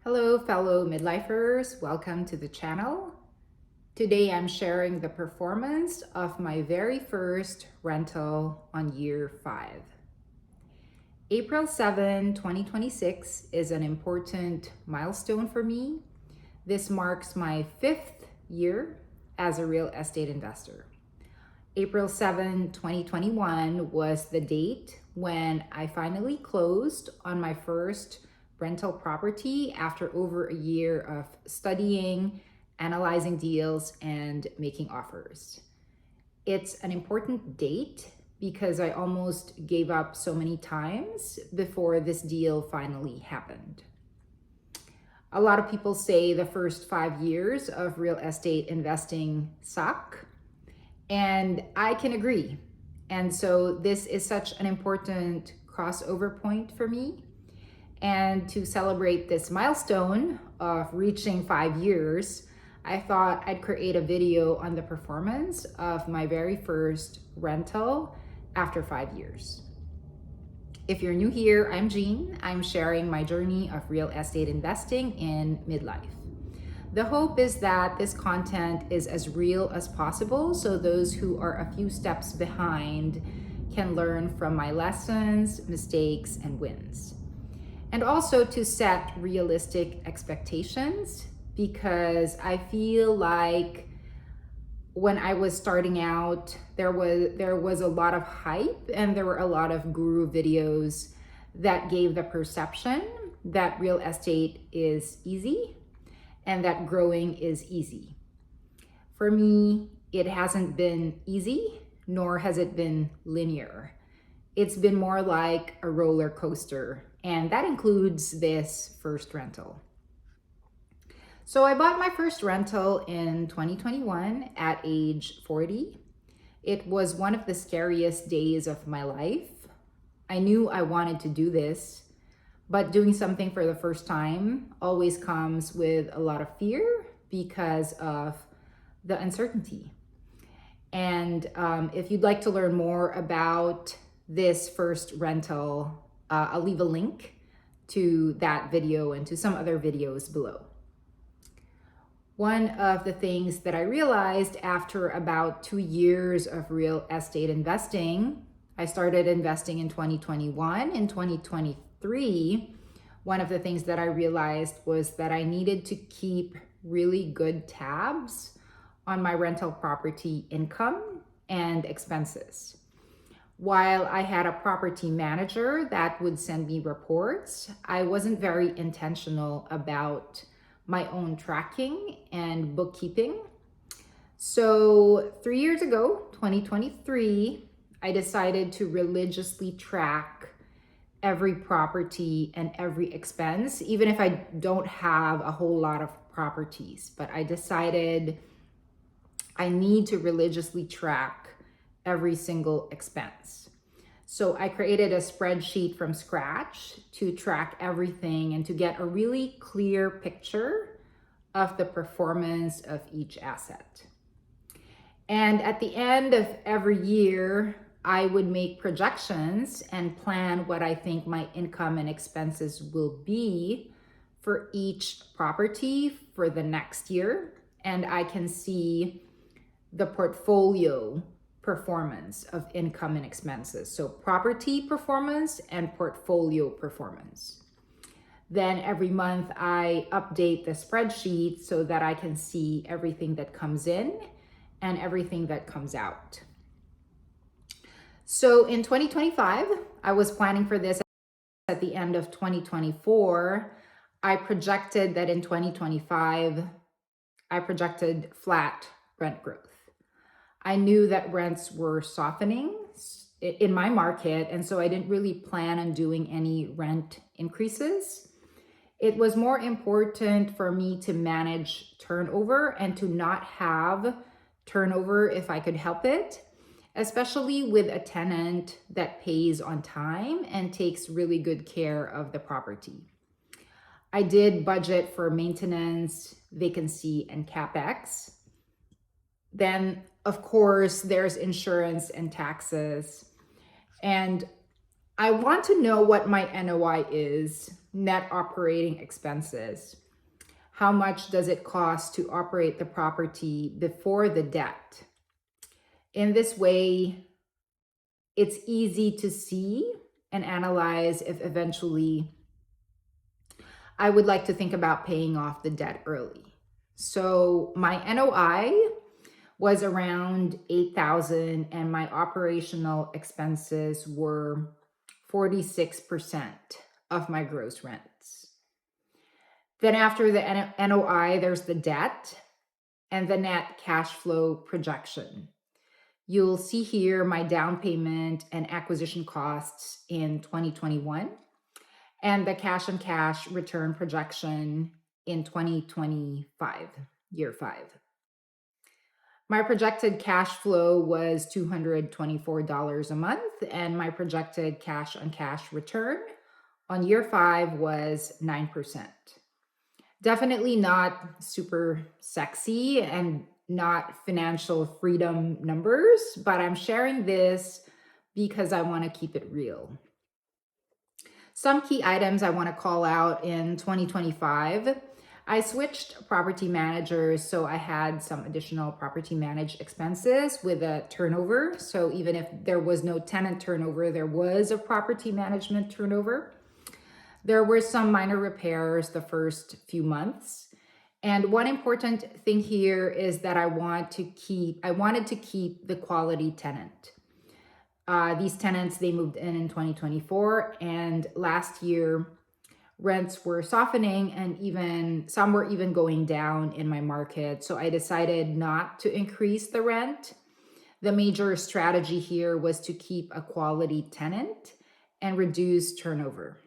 Hello, fellow midlifers. Welcome to the channel. Today I'm sharing the performance of my very first rental on year 5. April 7, 2026 is an important milestone for me. This marks my 5th year as a real estate investor. April 7, 2021 was the date when I finally closed on my first rental property after over a year of studying, analyzing deals, and making offers. It's an important date because I almost gave up so many times before this deal finally happened. A lot of people say the first 5 years of real estate investing suck, and I can agree. And so this is such an important crossover point for me. And to celebrate this milestone of reaching 5 years, I thought I'd create a video on the performance of my very first rental after 5 years. If you're new here, I'm Jean. I'm sharing my journey of real estate investing in midlife. The hope is that this content is as real as possible so those who are a few steps behind can learn from my lessons, mistakes, and wins. And also to set realistic expectations, because I feel like when I was starting out, there was a lot of hype and there were a lot of guru videos that gave the perception that real estate is easy and that growing is easy. For me, it hasn't been easy, nor has it been linear. It's been more like a roller coaster, and that includes this first rental. So I bought my first rental in 2021 at age 40. It was one of the scariest days of my life. I knew I wanted to do this, but doing something for the first time always comes with a lot of fear because of the uncertainty. And if you'd like to learn more about this first rental, I'll leave a link to that video and to some other videos below. One of the things that I realized after about 2 years of real estate investing, I started investing in 2021. In 2023, one of the things that I realized was that I needed to keep really good tabs on my rental property income and expenses. While I had a property manager that would send me reports, I wasn't very intentional about my own tracking and bookkeeping. So 3 years ago, 2023, I decided to religiously track every property and every expense, even if I don't have a whole lot of properties. But I decided I need to religiously track every single expense. So I created a spreadsheet from scratch to track everything and to get a really clear picture of the performance of each asset. And at the end of every year, I would make projections and plan what I think my income and expenses will be for each property for the next year. And I can see the portfolio performance of income and expenses. So property performance and portfolio performance. Then every month I update the spreadsheet so that I can see everything that comes in and everything that comes out. So in 2025, I was planning for this at the end of 2024. I projected that in 2025, I projected flat rent growth. I knew that rents were softening in my market, and so I didn't really plan on doing any rent increases. It was more important for me to manage turnover and to not have turnover if I could help it, especially with a tenant that pays on time and takes really good care of the property. I did budget for maintenance, vacancy, and CapEx. Then, of course, there's insurance and taxes. And I want to know what my NOI is net operating expenses. How much does it cost to operate the property before the debt? In this way, it's easy to see and analyze if eventually I would like to think about paying off the debt early. So my NOI was around 8,000 and my operational expenses were 46% of my gross rents. Then after the NOI, there's the debt and the net cash flow projection. You'll see here my down payment and acquisition costs in 2021 and the cash on cash return projection in 2025, year 5. My projected cash flow was $224 a month, and my projected cash on cash return on year 5 was 9%. Definitely not super sexy and not financial freedom numbers, but I'm sharing this because I want to keep it real. Some key items I want to call out in 2025. I switched property managers, so I had some additional property managed expenses with a turnover. So even if there was no tenant turnover, there was a property management turnover. There were some minor repairs the first few months. And one important thing here is that I wanted to keep the quality tenant. These tenants, they moved in 2024, and last year rents were softening and even some were even going down in my market. So I decided not to increase the rent. The major strategy here was to keep a quality tenant and reduce turnover.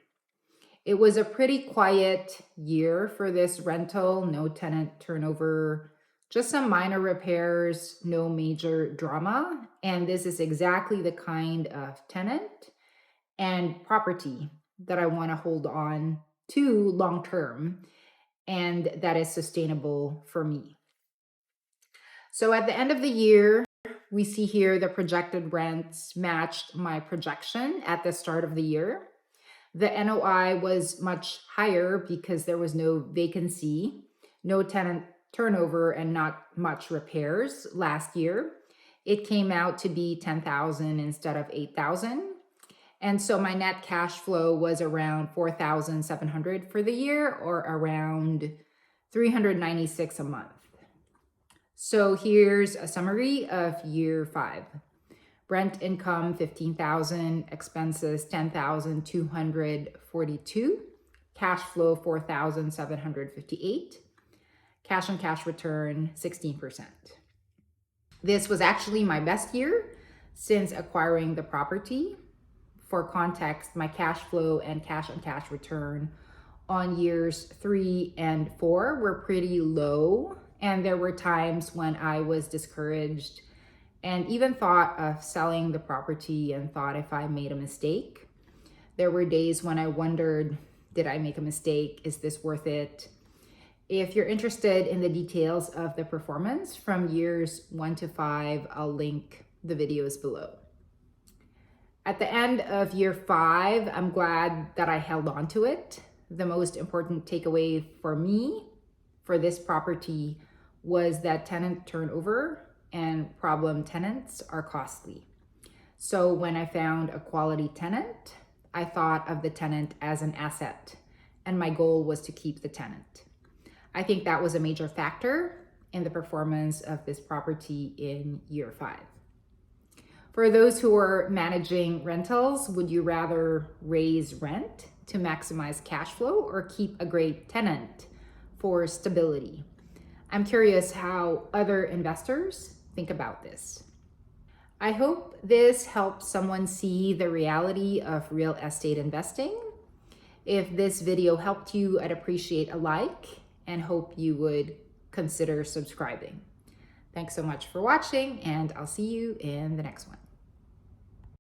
It was a pretty quiet year for this rental, no tenant turnover, just some minor repairs, no major drama. And this is exactly the kind of tenant and property that I want to hold on to long term and that is sustainable for me. So at the end of the year, we see here the projected rents matched my projection at the start of the year. The NOI was much higher because there was no vacancy, no tenant turnover, and not much repairs last year. It came out to be 10,000 instead of 8,000. And so my net cash flow was around 4,700 for the year, or around 396 a month. So here's a summary of year 5. Rent income, 15,000, expenses, 10,242, cash flow, 4,758, cash on cash return, 16%. This was actually my best year since acquiring the property. For context, my cash flow and cash on cash return on years 3 and 4 were pretty low, and there were times when I was discouraged and even thought of selling the property and thought if I made a mistake. There were days when I wondered, did I make a mistake? Is this worth it? If you're interested in the details of the performance from years 1 to 5, I'll link the videos below. At the end of year 5, I'm glad that I held on to it. The most important takeaway for me for this property was that tenant turnover and problem tenants are costly. So when I found a quality tenant, I thought of the tenant as an asset, and my goal was to keep the tenant. I think that was a major factor in the performance of this property in year 5. For those who are managing rentals, would you rather raise rent to maximize cash flow or keep a great tenant for stability? I'm curious how other investors think about this. I hope this helps someone see the reality of real estate investing. If this video helped you, I'd appreciate a like and hope you would consider subscribing. Thanks so much for watching, and I'll see you in the next one.